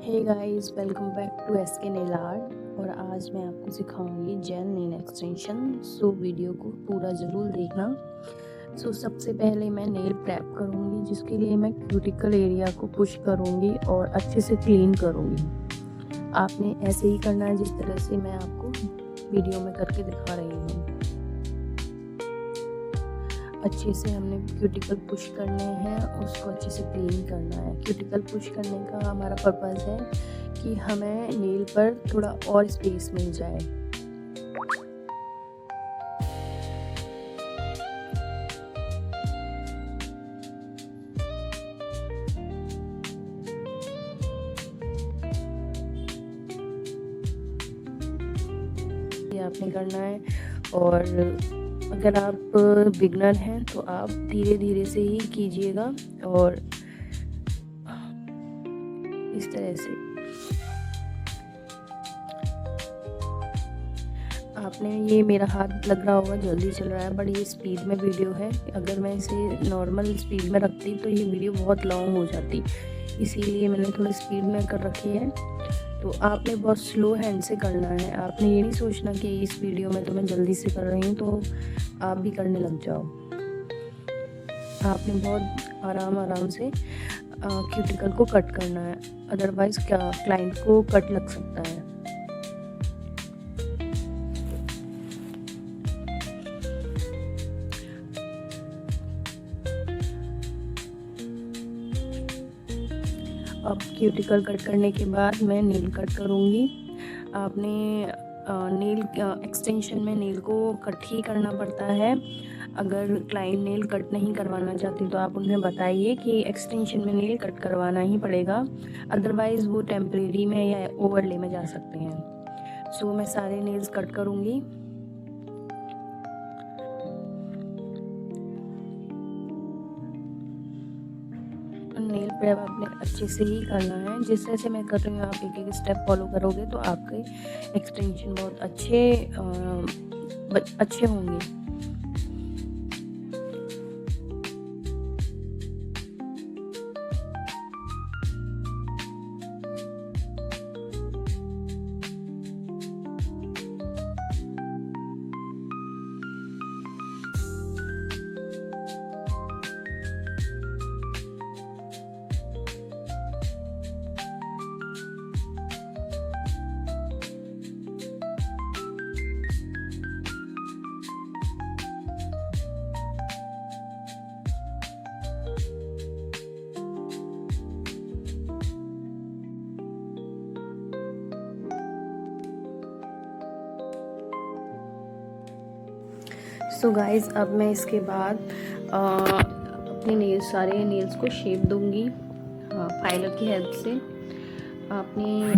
Hey guys, welcome back to SK nail art. और आज मैं आपको सिखाऊंगी gel nail extension. So video को पूरा ज़रूर देखना। सबसे पहले मैं नेल प्रेप करूंगी, जिसके लिए मैं क्यूटिकल एरिया को पुश करूंगी और अच्छे से क्लीन करूंगी। आपने ऐसे ही करना है जिस तरह से मैं आपको वीडियो में करके दिखा रही हूँ। अच्छे से हमने क्यूटिकल पुश करने हैं, उसको अच्छे से क्लीन करना है। क्यूटिकल पुश करने का हमारा पर्पस है कि हमें नेल पर थोड़ा और स्पेस मिल जाए। ये आपने करना है। और अगर आप बिगनर हैं तो आप धीरे धीरे से ही कीजिएगा और इस तरह से आपने, ये मेरा हाथ लग रहा होगा जल्दी चल रहा है, बट ये स्पीड में वीडियो है। अगर मैं इसे नॉर्मल स्पीड में रखती तो ये वीडियो बहुत लॉन्ग हो जाती, इसीलिए मैंने थोड़ी स्पीड में कर रखी है। तो आपने बहुत स्लो हैंड से करना है। आपने ये नहीं सोचना कि इस वीडियो में तो मैं जल्दी से कर रही हूँ तो आप भी करने लग जाओ। आपने बहुत आराम से क्यूटिकल को कट करना है, अदरवाइज क्या क्लाइंट को कट लग सकता है। अब क्यूटिकल कट करने के बाद मैं नेल कट करूँगी। आपने नेल एक्सटेंशन में नेल को कट ही करना पड़ता है। अगर क्लाइंट नेल कट नहीं करवाना चाहती तो आप उन्हें बताइए कि एक्सटेंशन में नेल कट करवाना ही पड़ेगा, अदरवाइज़ वो टेम्परेरी में या ओवरले में जा सकते हैं। सो मैं सारे नेल्स कट करूँगी। नेल प्रेप आपने अच्छे से ही करना है, जिस तरह से मैं कर रही हूँ आप एक एक स्टेप फॉलो करोगे तो आपके एक्सटेंशन बहुत अच्छे होंगे। सो गाइज़, अब मैं इसके बाद अपने सारे नेल्स को शेप दूंगी फाइलर की हेल्प से। आपने ये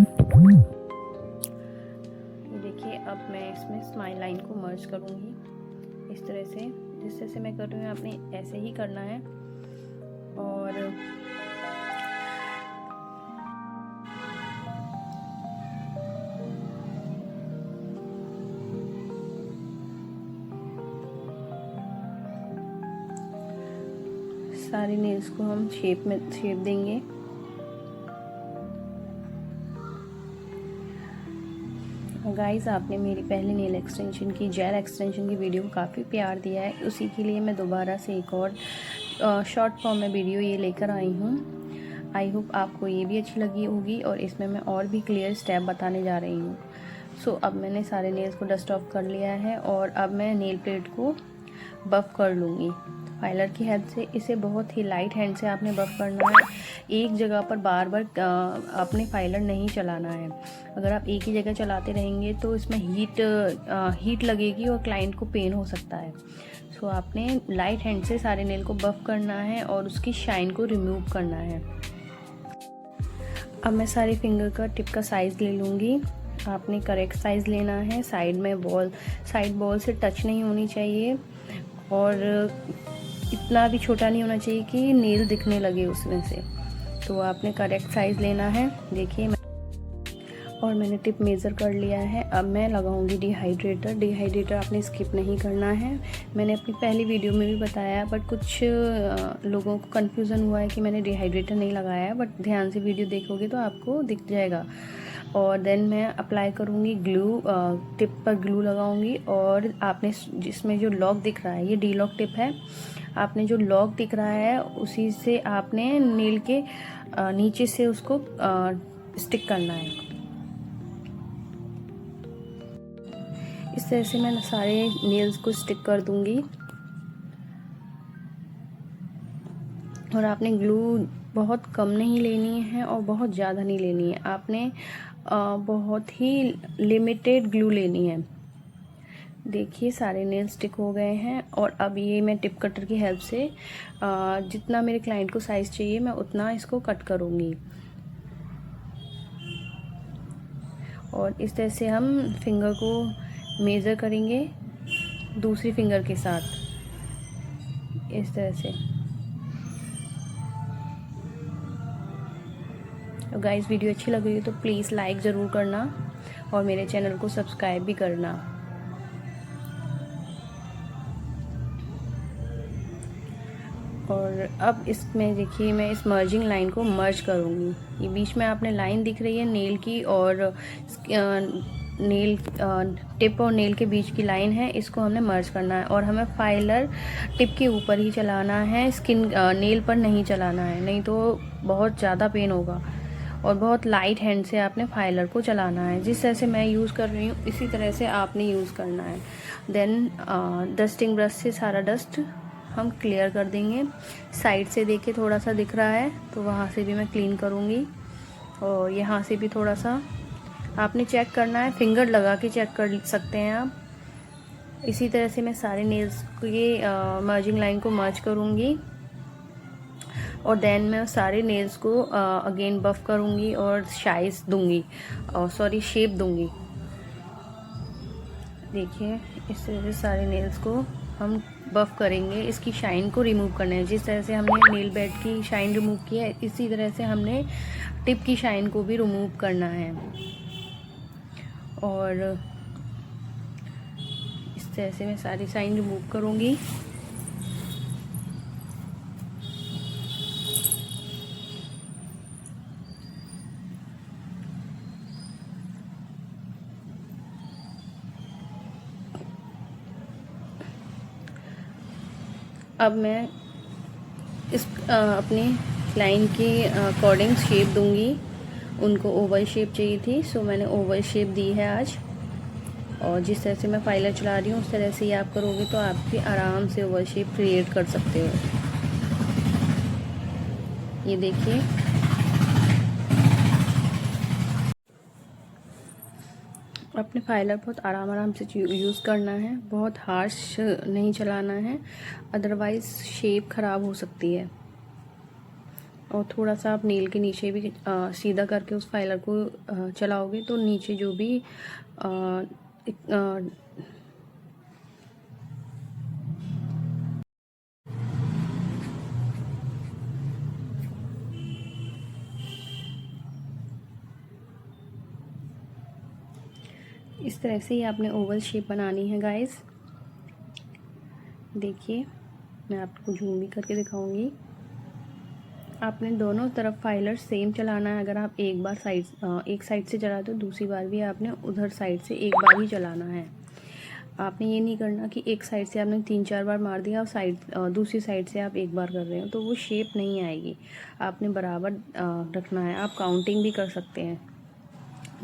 देखिए, अब मैं इसमें स्माइल लाइन को मर्ज करूंगी इस तरह से, जिस तरह से मैं कर रही हूँ आपने ऐसे ही करना है। सारे नेल्स को हम शेप देंगे। गाइस, आपने मेरी पहले नेल एक्सटेंशन की, जेल एक्सटेंशन की वीडियो को काफ़ी प्यार दिया है, उसी के लिए मैं दोबारा से एक और शॉर्ट फॉर्म में वीडियो ये लेकर आई हूँ। आई होप आपको ये भी अच्छी लगी होगी और इसमें मैं और भी क्लियर स्टेप बताने जा रही हूँ। अब मैंने सारे नेल्स को डस्ट ऑफ कर लिया है और अब मैं नेल प्लेट को बफ कर लूँगी फाइलर की हेल्प से। इसे बहुत ही लाइट हैंड से आपने बफ करना है। एक जगह पर बार बार आपने फाइलर नहीं चलाना है। अगर आप एक ही जगह चलाते रहेंगे तो इसमें हीट लगेगी और क्लाइंट को पेन हो सकता है। आपने लाइट हैंड से सारे नेल को बफ करना है और उसकी शाइन को रिमूव करना है। अब मैं सारे फिंगर का टिप का साइज़ ले लूँगी। आपने करेक्ट साइज़ लेना है। साइड बॉल से टच नहीं होनी चाहिए और इतना भी छोटा नहीं होना चाहिए कि नेल दिखने लगे उसमें से। तो आपने करेक्ट साइज़ लेना है। देखिए, और मैंने टिप मेज़र कर लिया है। अब मैं लगाऊंगी डिहाइड्रेटर। डिहाइड्रेटर आपने स्किप नहीं करना है। मैंने अपनी पहली वीडियो में भी बताया, बट कुछ लोगों को कन्फ्यूज़न हुआ है कि मैंने डिहाइड्रेटर नहीं लगाया है, बट ध्यान से वीडियो देखोगे तो आपको दिख जाएगा। और देन मैं अप्लाई करूँगी ग्लू, टिप पर ग्लू लगाऊंगी। और आपने जिसमें जो लॉक दिख रहा है, ये डी लॉक टिप है। आपने जो लॉक दिख रहा है उसी से आपने नील के नीचे से उसको स्टिक करना है। इस तरह से मैं सारे नेल्स को स्टिक कर दूंगी। और आपने ग्लू बहुत कम नहीं लेनी है और बहुत ज़्यादा नहीं लेनी है। आपने बहुत ही लिमिटेड ग्लू लेनी है। देखिए सारे नेल स्टिक हो गए हैं। और अब ये मैं टिप कटर की हेल्प से जितना मेरे क्लाइंट को साइज़ चाहिए मैं उतना इसको कट करूँगी। और इस तरह से हम फिंगर को मेज़र करेंगे दूसरी फिंगर के साथ, इस तरह से। तो गाइस वीडियो अच्छी लग रही है तो प्लीज़ लाइक ज़रूर करना और मेरे चैनल को सब्सक्राइब भी करना। और अब इसमें देखिए मैं इस मर्जिंग लाइन को मर्ज करूँगी। ये बीच में आपने लाइन दिख रही है नेल की, और नेल टिप और नेल के बीच की लाइन है, इसको हमने मर्ज करना है। और हमें फाइलर टिप के ऊपर ही चलाना है, स्किन नेल पर नहीं चलाना है, नहीं तो बहुत ज़्यादा पेन होगा। और बहुत लाइट हैंड से आपने फाइलर को चलाना है। जिस तरह से मैं यूज़ कर रही हूँ इसी तरह से आपने यूज़ करना है। देन डस्टिंग ब्रश से सारा डस्ट हम क्लियर कर देंगे। साइड से देखिए थोड़ा सा दिख रहा है तो वहाँ से भी मैं क्लीन करूँगी। और यहाँ से भी थोड़ा सा आपने चेक करना है, फिंगर लगा के चेक कर सकते हैं आप। इसी तरह से मैं सारे नेल्स के मर्जिंग लाइन को मर्ज करूँगी। और देन मैं सारे नेल्स को अगेन बफ करूँगी और साइज दूँगी, सॉरी शेप दूँगी। देखिए इस तरह से सारे नेल्स को हम बफ करेंगे, इसकी शाइन को रिमूव करना है। जिस तरह से हमने नेल बेड की शाइन रिमूव की है, इसी तरह से हमने टिप की शाइन को भी रिमूव करना है। और इस तरह से मैं सारी शाइन रिमूव करूँगी। अब मैं इस अपनी लाइन के अकॉर्डिंग शेप दूंगी। उनको ओवल शेप चाहिए थी, सो मैंने ओवल शेप दी है आज। और जिस तरह से मैं फाइलर चला रही हूँ उस तरह से ही आप करोगे तो आप भी आराम से ओवल शेप क्रिएट कर सकते हो। ये देखिए अपने फाइलर बहुत आराम से यूज़ करना है, बहुत हार्श नहीं चलाना है, अदरवाइज़ शेप ख़राब हो सकती है। और थोड़ा सा आप नील के नीचे भी सीधा करके उस फाइलर को चलाओगे तो नीचे जो भी इस तरह से ही आपने ओवल शेप बनानी है गाइस। देखिए मैं आपको जूम भी करके दिखाऊंगी। आपने दोनों तरफ फाइलर सेम चलाना है। अगर आप एक साइड से चलाते हो दूसरी बार भी आपने उधर साइड से एक बार ही चलाना है। आपने ये नहीं करना कि एक साइड से आपने 3-4 बार मार दिया और दूसरी साइड से आप एक बार कर रहे हो, तो वो शेप नहीं आएगी। आपने बराबर रखना है। आप काउंटिंग भी कर सकते हैं।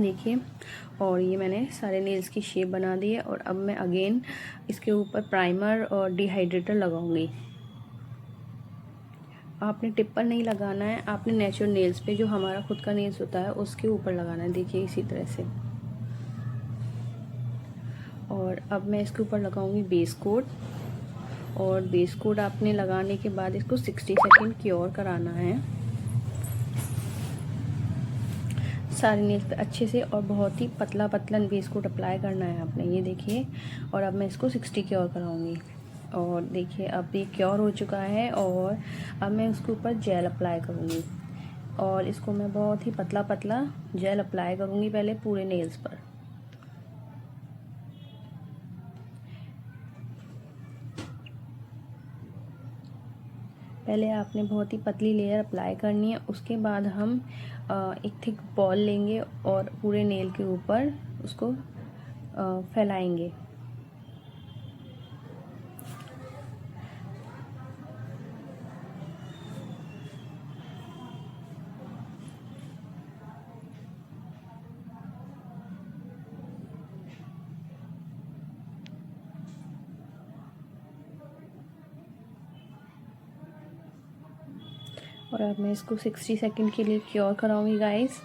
देखिए और ये मैंने सारे नेल्स की शेप बना दी है। और अब मैं अगेन इसके ऊपर प्राइमर और डिहाइड्रेटर लगाऊंगी। आपने टिप पर नहीं लगाना है, आपने नेचुरल नेल्स पे जो हमारा खुद का नेल्स होता है उसके ऊपर लगाना है। देखिए इसी तरह से। और अब मैं इसके ऊपर लगाऊंगी बेस कोट। और बेस कोट आपने लगाने के बाद इसको 60 सेकेंड क्योर कराना है सारे नेल्स पे अच्छे से। और बहुत ही पतला बेस कोट अप्लाई करना है आपने। ये देखिए। और अब मैं इसको 60 क्योर कराऊंगी। और देखिए अब ये क्योर हो चुका है। और अब मैं उसके ऊपर जेल अप्लाई करूँगी। और इसको मैं बहुत ही पतला पतला जेल अप्लाई करूँगी पहले पूरे नेल्स पर। पहले आपने बहुत ही पतली लेयर अप्लाई करनी है, उसके बाद हम एक थिक बॉल लेंगे और पूरे नेल के ऊपर उसको फैलाएंगे। और अब मैं इसको 60 सेकंड के लिए क्योर कराऊंगी गाइस।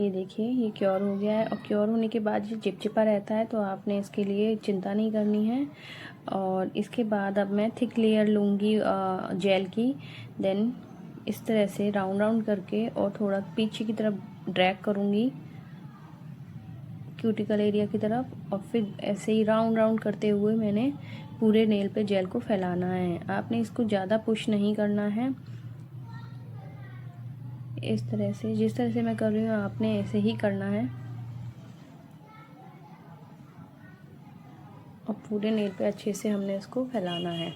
ये देखिए ये क्योर हो गया है। और क्योर होने के बाद ये चिपचिपा रहता है, तो आपने इसके लिए चिंता नहीं करनी है। और इसके बाद अब मैं थिक लेयर लूँगी जेल की। देन इस तरह से राउंड राउंड करके और थोड़ा पीछे की तरफ ड्रैग करूँगी क्यूटिकल एरिया की तरफ, और फिर ऐसे ही राउंड राउंड करते हुए मैंने पूरे नेल पे जेल को फैलाना है। आपने इसको ज़्यादा पुश नहीं करना है। इस तरह से, जिस तरह से मैं कर रही हूँ आपने ऐसे ही करना है और पूरे नेल पे अच्छे से हमने इसको फैलाना है।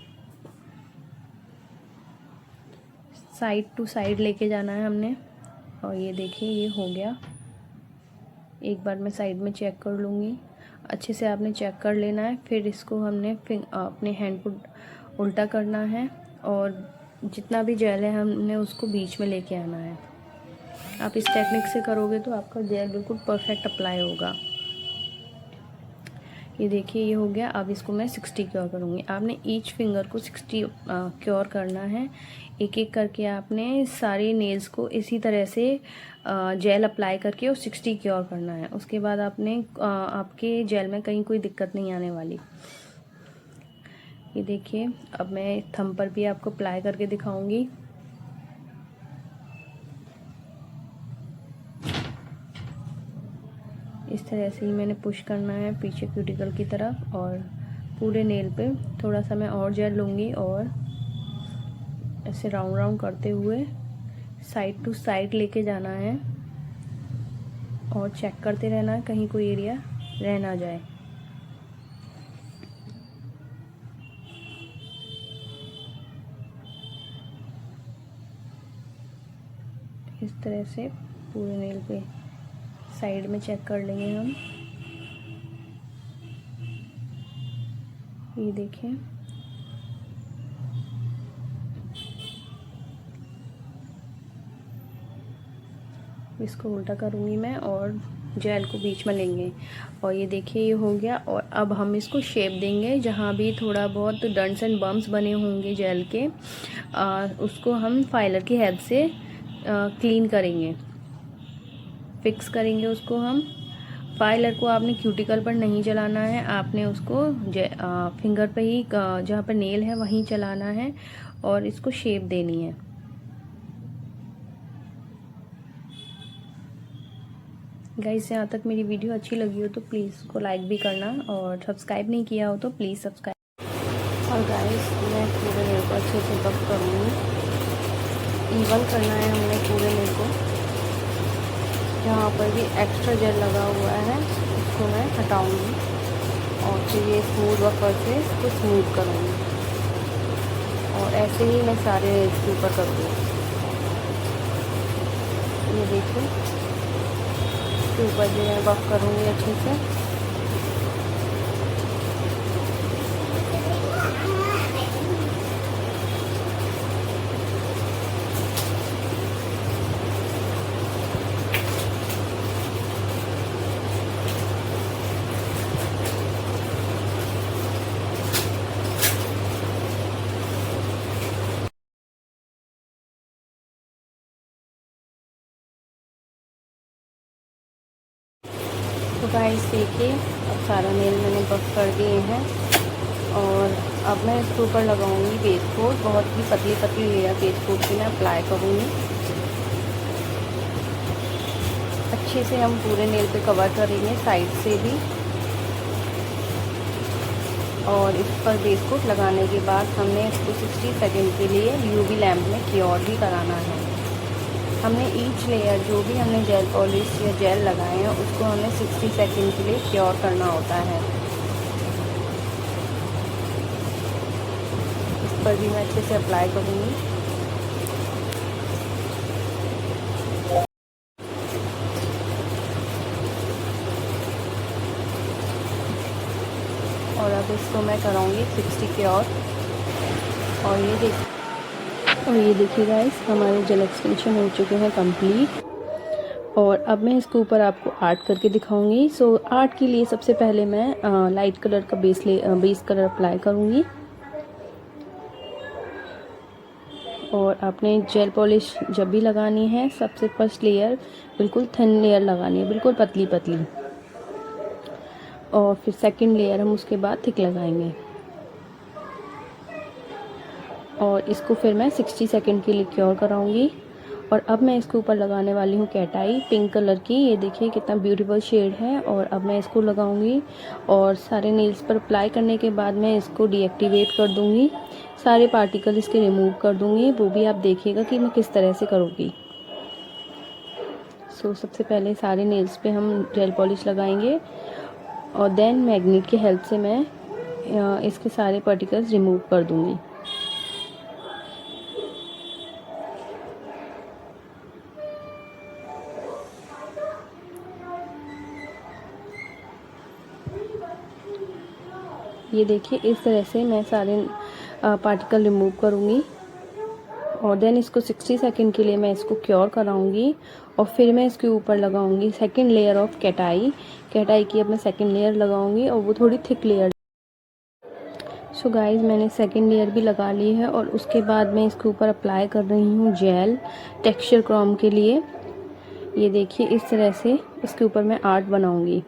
साइड टू साइड लेके जाना है हमने। और ये देखिए ये हो गया। एक बार मैं साइड में चेक कर लूँगी, अच्छे से आपने चेक कर लेना है। फिर इसको हमने अपने हैंड को उल्टा करना है और जितना भी जेल है हमने उसको बीच में लेके आना है। आप इस टेक्निक से करोगे तो आपका जेल बिल्कुल परफेक्ट अप्लाई होगा। ये देखिए ये हो गया। अब इसको मैं 60 क्योर करूँगी। आपने ईच फिंगर को 60 क्योर करना है। एक एक करके आपने सारे नेल्स को इसी तरह से जेल अप्लाई करके और 60 क्योर करना है। उसके बाद आपने आपके जेल में कहीं कोई दिक्कत नहीं आने वाली। ये देखिए अब मैं थंब पर भी आपको अप्लाई करके दिखाऊंगी। इस तरह से ही मैंने पुश करना है पीछे क्यूटिकल की तरफ, और पूरे नेल पे थोड़ा सा मैं और जेल लूँगी और ऐसे राउंड राउंड करते हुए साइड टू साइड लेके जाना है और चेक करते रहना है कहीं कोई एरिया रह ना जाए। इस तरह से पूरे नेल पे साइड में चेक कर लेंगे हम। ये देखें इसको उल्टा करूँगी मैं और जेल को बीच में लेंगे। और ये देखिए ये हो गया। और अब हम इसको शेप देंगे। जहाँ भी थोड़ा बहुत डंट्स एंड बम्प्स बने होंगे जेल के, उसको हम फाइलर की हेल्प से क्लीन करेंगे, फिक्स करेंगे उसको हम। फाइलर को आपने क्यूटिकल पर नहीं चलाना है, आपने उसको फिंगर पे ही जहाँ पर नेल है वहीं चलाना है और इसको शेप देनी है। गाइस यहाँ तक मेरी वीडियो अच्छी लगी हो तो प्लीज़ उसको लाइक भी करना, और सब्सक्राइब नहीं किया हो तो प्लीज़ सब्सक्राइब। और गाइस मैं पूरे नेल को अच्छे से बफ करूँगी। इवन करना है हमने पूरे नेल को। जहाँ पर भी एक्स्ट्रा जेल लगा हुआ है उसको मैं हटाऊँगी और फिर ये स्मूथ बफर से इसको स्मूथ करूँगी। और ऐसे ही मैं सारे नेल्स के ऊपर करूँगी। ये देखिए ऊपर भी मैं बफ करूँगी अच्छे से। तो गाइस देखिए अब सारा नेल मैंने बफ कर दिए हैं और अब मैं इसके ऊपर लगाऊंगी बेस कोट। बहुत ही पतली पतली लेयर बेस कोट की मैं अप्लाई करूंगी। अच्छे से हम पूरे नेल पे कवर करेंगे साइड से भी। और इस पर बेस कोट लगाने के बाद हमने इसको 60 सेकंड के लिए यूवी लैंप में क्योर भी कराना है। हमने ईच लेयर जो भी हमने जेल पॉलिश या जेल लगाए हैं उसको हमें 60 सेकंड के लिए क्योर करना होता है। इस पर भी मैं अच्छे से अप्लाई करूँगी। और अब इसको मैं कराऊंगी 60 क्योर। और ये देखिए गाइस, हमारे जेल एक्सटेंशन हो चुके हैं कंप्लीट। और अब मैं इसके ऊपर आपको आर्ट करके दिखाऊंगी। सो आर्ट के लिए सबसे पहले मैं लाइट कलर का बेस कलर अप्लाई करूंगी। और आपने जेल पॉलिश जब भी लगानी है सबसे फर्स्ट लेयर बिल्कुल थिन लेयर लगानी है, बिल्कुल पतली पतली। और फिर सेकंड लेयर हम उसके बाद थिक लगाएंगे। और इसको फिर मैं 60 सेकंड के लिए क्योर कराऊंगी। और अब मैं इसके ऊपर लगाने वाली हूँ कैट आई पिंक कलर की। ये देखिए कितना ब्यूटीफुल शेड है। और अब मैं इसको लगाऊंगी और सारे नेल्स पर अप्लाई करने के बाद मैं इसको डीएक्टिवेट कर दूंगी, सारे पार्टिकल इसके रिमूव कर दूंगी। वो भी आप देखिएगा कि मैं किस तरह से करूँगी। सो सबसे पहले सारे नेल्स पे हम जेल पॉलिश लगाएंगे और देन मैग्नेट की हेल्प से मैं इसके सारे पार्टिकल्स रिमूव कर दूंगी। ये देखिए इस तरह से मैं सारे पार्टिकल रिमूव करूँगी। और देन इसको 60 सेकंड के लिए मैं इसको क्योर कराऊंगी। और फिर मैं इसके ऊपर लगाऊंगी सेकंड लेयर ऑफ कैटाई की। अब मैं सेकंड लेयर लगाऊंगी और वो थोड़ी थिक लेयर। सो गाइस, मैंने सेकंड लेयर भी लगा ली है। और उसके बाद मैं इसके ऊपर अप्लाई कर रही हूँ जेल टेक्सचर क्रोम के लिए। ये देखिए इस तरह से इसके ऊपर मैं आर्ट बनाऊंगी।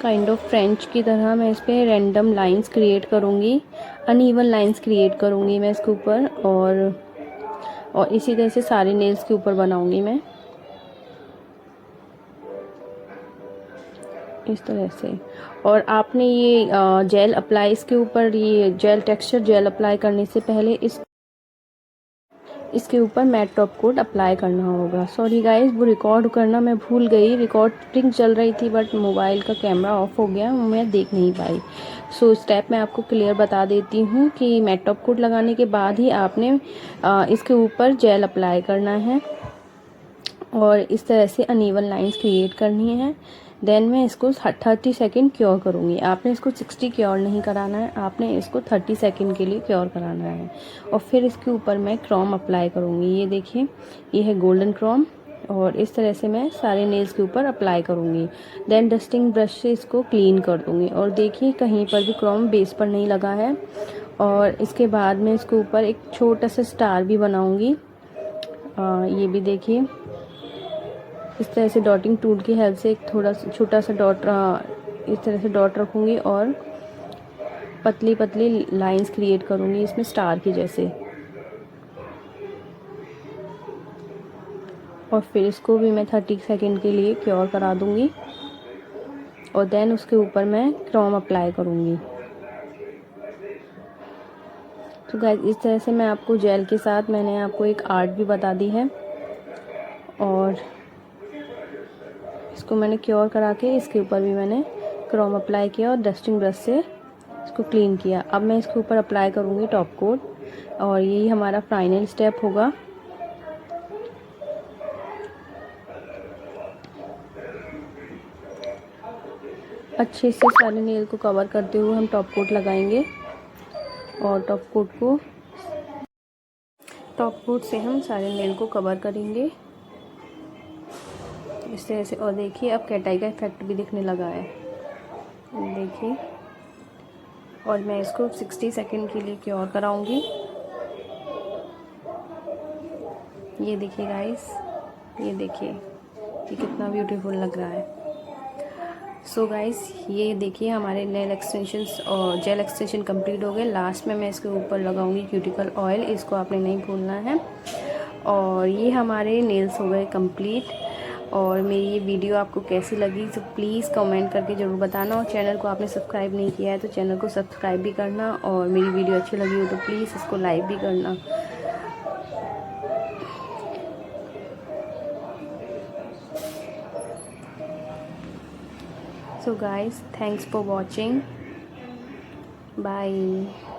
काइंड ऑफ फ्रेंच की तरह मैं इस पर रैंडम लाइंस क्रिएट करूँगी, अनइवन लाइंस क्रिएट करूँगी मैं इसके ऊपर। और इसी तरह से सारे नेल्स के ऊपर बनाऊँगी मैं इस तरह से। और आपने ये जेल अप्लाई इसके ऊपर, ये जेल टेक्सचर जेल अप्लाई करने से पहले इसके ऊपर मैट टॉप कोट अप्लाई करना होगा। सॉरी गाइस, वो रिकॉर्ड करना मैं भूल गई। रिकॉर्डिंग चल रही थी बट मोबाइल का कैमरा ऑफ हो गया, मैं देख नहीं पाई। सो स्टेप मैं आपको क्लियर बता देती हूँ कि मैट टॉप कोट लगाने के बाद ही आपने इसके ऊपर जेल अप्लाई करना है और इस तरह से अनइवन लाइंस क्रिएट करनी है। देन मैं इसको 30 सेकंड क्योर करूँगी। आपने इसको 60 क्योर नहीं कराना है, आपने इसको 30 सेकंड के लिए क्योर कराना है। और फिर इसके ऊपर मैं क्रोम अप्लाई करूँगी। ये देखिए, ये है गोल्डन क्रोम। और इस तरह से मैं सारे नेल्स के ऊपर अप्लाई करूँगी। देन डस्टिंग ब्रश से इसको क्लीन कर दूँगी। और देखिए कहीं पर भी क्रोम बेस पर नहीं लगा है। और इसके बाद मैं इसके ऊपर एक छोटा सा स्टार भी बनाऊँगी। ये भी देखिए इस तरह से डॉटिंग टूल की हेल्प से एक थोड़ा छोटा सा डॉट इस तरह से डॉट रखूँगी और पतली पतली लाइंस क्रिएट करूँगी इसमें स्टार की जैसे। और फिर इसको भी मैं 30 सेकंड के लिए क्योर करा दूँगी। और देन उसके ऊपर मैं क्रोम अप्लाई करूँगी। तो गाइस, इस तरह से मैं आपको जेल के साथ मैंने आपको एक आर्ट भी बता दी है। और इसको मैंने क्योर करा के इसके ऊपर भी मैंने क्रोम अप्लाई किया और डस्टिंग ब्रश से इसको क्लीन किया। अब मैं इसके ऊपर अप्लाई करूँगी टॉप कोट और यही हमारा फाइनल स्टेप होगा। अच्छे से सारे नेल को कवर करते हुए हम टॉप कोट लगाएंगे। और टॉप कोट से हम सारे नेल को कवर करेंगे इस तरह से। और देखिए अब कैटाई का इफेक्ट भी दिखने लगा है, देखिए। और मैं इसको 60 सेकंड के लिए क्योर कराऊंगी। ये देखिए गाइस, ये देखिए ये कितना ब्यूटीफुल लग रहा है। सो गाइस, ये देखिए हमारे नेल एक्सटेंशंस और जेल एक्सटेंशन कंप्लीट हो गए। लास्ट में मैं इसके ऊपर लगाऊंगी क्यूटिकल ऑयल, इसको आपने नहीं भूलना है। और ये हमारे नेल्स हो गए कंप्लीट। और मेरी ये वीडियो आपको कैसी लगी तो प्लीज़ कमेंट करके ज़रूर बताना। और चैनल को आपने सब्सक्राइब नहीं किया है तो चैनल को सब्सक्राइब भी करना, और मेरी वीडियो अच्छी लगी हो तो प्लीज़ इसको लाइक भी करना। So guys, thanks for watching. Bye.